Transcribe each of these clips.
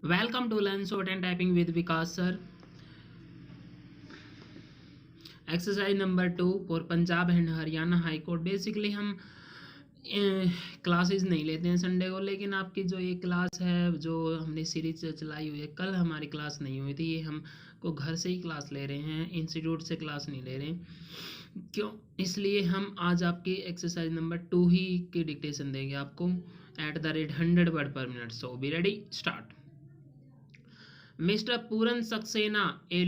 Welcome to Learn Short and Typing with Vikas sir. Exercise number 2 for Punjab and Haryana high court. Basically हम classes नहीं लेते हैं Sunday को, लेकिन आपकी जो ये क्लास है जो हमने सीरीज चलाई हुई है, कल हमारी क्लास नहीं हुई थी, ये हम को घर से ही क्लास ले रहे हैं, इंस्टीट्यूट से क्लास नहीं ले रहे हैं। क्यों? इसलिए हम आज आपकी एक्सरसाइज नंबर 2 ही की डिक्टेशन देंगे आपको @100 वर्ड पर minute. So be ready, start. Mr. Puran Saxena, a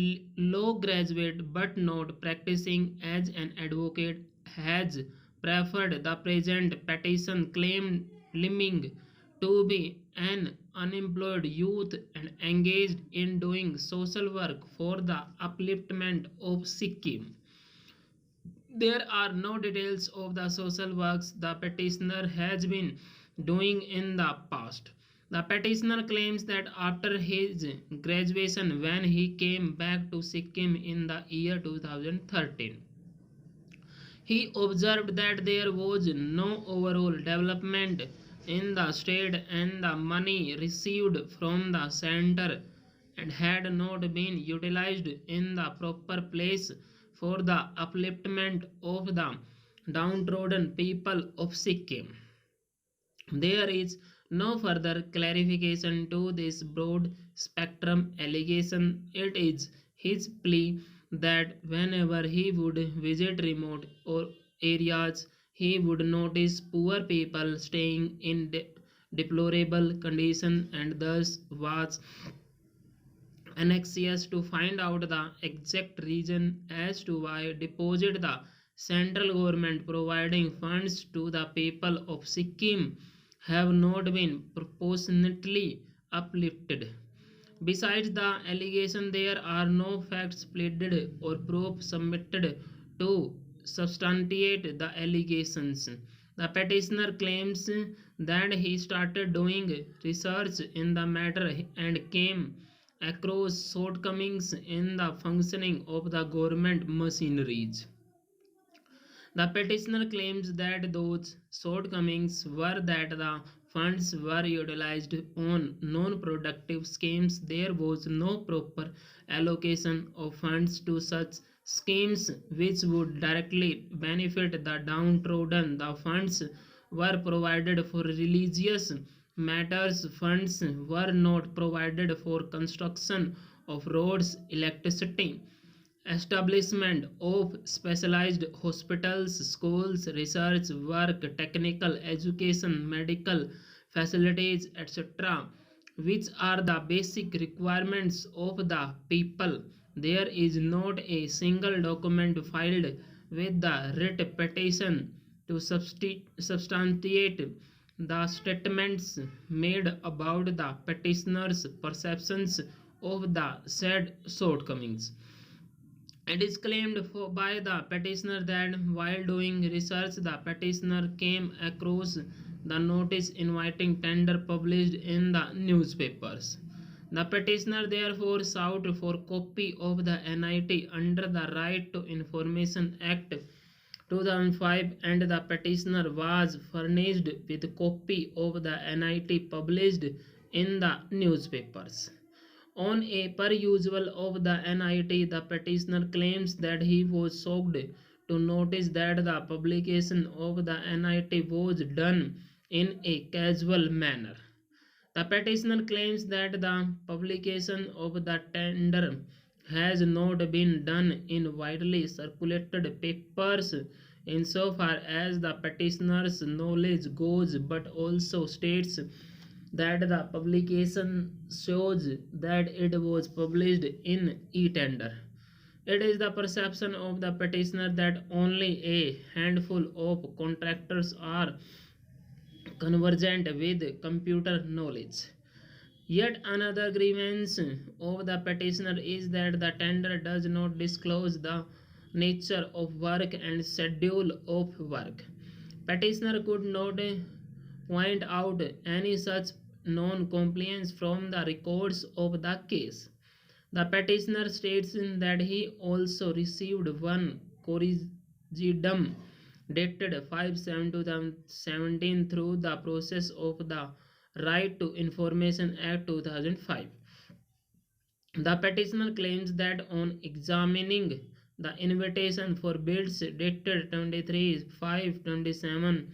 law graduate but not practicing as an advocate, has preferred the present petition claiming to be an unemployed youth and engaged in doing social work for the upliftment of Sikkim. There are no details of the social works the petitioner has been doing in the past. The petitioner claims that after his graduation, when he came back to Sikkim in the year 2013, he observed that there was no overall development in the state and the money received from the center and had not been utilized in the proper place for the upliftment of the downtrodden people of Sikkim. There is no further clarification to this broad spectrum allegation. It is his plea that whenever he would visit remote or areas, he would notice poor people staying in deplorable condition and thus was anxious to find out the exact reason as to why deposit the central government providing funds to the people of Sikkim have not been proportionately uplifted. Besides the allegation, there are no facts pleaded or proof submitted to substantiate the allegations. The petitioner claims that he started doing research in the matter and came across shortcomings in the functioning of the government machineries. The petitioner claims that those shortcomings were that the funds were utilized on non productive schemes. There was no proper allocation of funds to such schemes which would directly benefit the downtrodden. The funds were provided for religious matters. Funds were not provided for construction of roads, electricity, establishment of specialized hospitals, schools, research work, technical education, medical facilities, etc., which are the basic requirements of the people. There is not a single document filed with the writ petition to substantiate the statements made about the petitioner's perceptions of the said shortcomings. It is claimed by the petitioner that while doing research, the petitioner came across the notice inviting tender published in the newspapers. The petitioner therefore sought for copy of the NIT under the Right to Information Act 2005, and the petitioner was furnished with copy of the NIT published in the newspapers. On a perusal of the NIT, the petitioner claims that he was shocked to notice that the publication of the NIT was done in a casual manner. The petitioner claims that the publication of the tender has not been done in widely circulated papers insofar as the petitioner's knowledge goes, but also states that the publication shows that it was published in e-tender. It is the perception of the petitioner that only a handful of contractors are convergent with computer knowledge. Yet another grievance of the petitioner is that the tender does not disclose the nature of work and schedule of work. Petitioner could not point out any such non-compliance from the records of the case. The petitioner states that he also received one corrigendum dated 5/7/2017 through the process of the Right to Information Act 2005. The petitioner claims that on examining the invitation for bids dated 23/5/27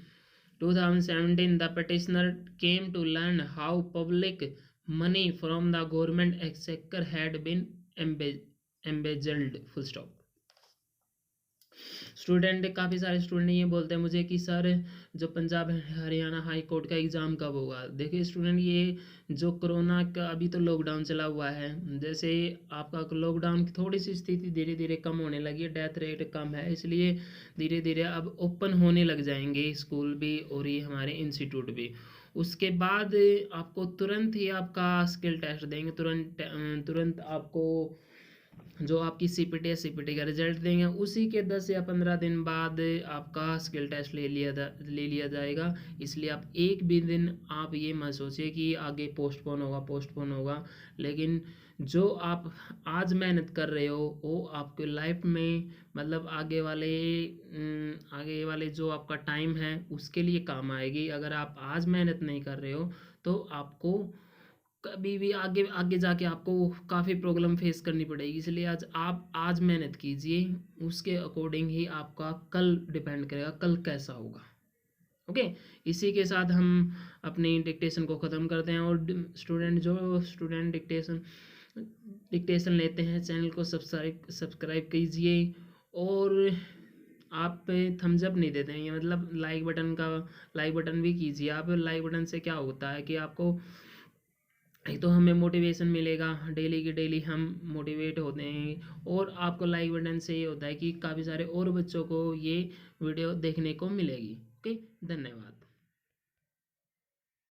2017, the petitioner came to learn how public money from the government exchequer had been embezzled. Full stop. Student काफ़ी सारे student ये बोलते हैं मुझे कि sir जो Punjab Haryana high court का exam कब होगा। देखिए स्टूडेंट, ये जो कोरोना का अभी तो लॉकडाउन चला हुआ है, जैसे आपका लॉकडाउन की थोड़ी सी स्थिति धीरे धीरे कम होने लगी है, डेथ रेट कम है, इसलिए धीरे धीरे अब ओपन होने लग जाएंगे स्कूल भी और ये हमारे इंस्टीट्यूट भी। उसके बाद आपको तुरंत ही आपका स्किल टेस्ट देंगे, तुरंत आपको जो आपकी सीपीटी का रिजल्ट देंगे, उसी के 10 या 15 दिन बाद आपका स्किल टेस्ट ले लिया जाएगा। इसलिए आप एक भी दिन आप ये मत सोचिए कि आगे पोस्टपोन होगा। लेकिन जो आप आज मेहनत कर रहे हो वो आपके लाइफ में मतलब आगे वाले जो आपका टाइम है उसके लिए काम आएगी। अगर आप आज मेहनत नहीं कर रहे हो तो आपको कभी भी आगे आगे जाके आपको काफ़ी प्रॉब्लम फेस करनी पड़ेगी। इसलिए आज मेहनत कीजिए, उसके अकॉर्डिंग ही आपका कल डिपेंड करेगा कल कैसा होगा। ओके, इसी के साथ हम अपनी डिक्टेशन को ख़त्म करते हैं। और स्टूडेंट डिक्टेशन लेते हैं, चैनल को सब्सक्राइब कीजिए। और आप थम्स अप नहीं देते हैं, ये मतलब लाइक बटन भी कीजिए। आप लाइक बटन से क्या होता है कि आपको एक तो हमें मोटिवेशन मिलेगा, डेली की डेली हम मोटिवेट होते हैं। और आपको लाइक बटन से ये होता है कि काफ़ी सारे और बच्चों को ये वीडियो देखने को मिलेगी। ओके, धन्यवाद।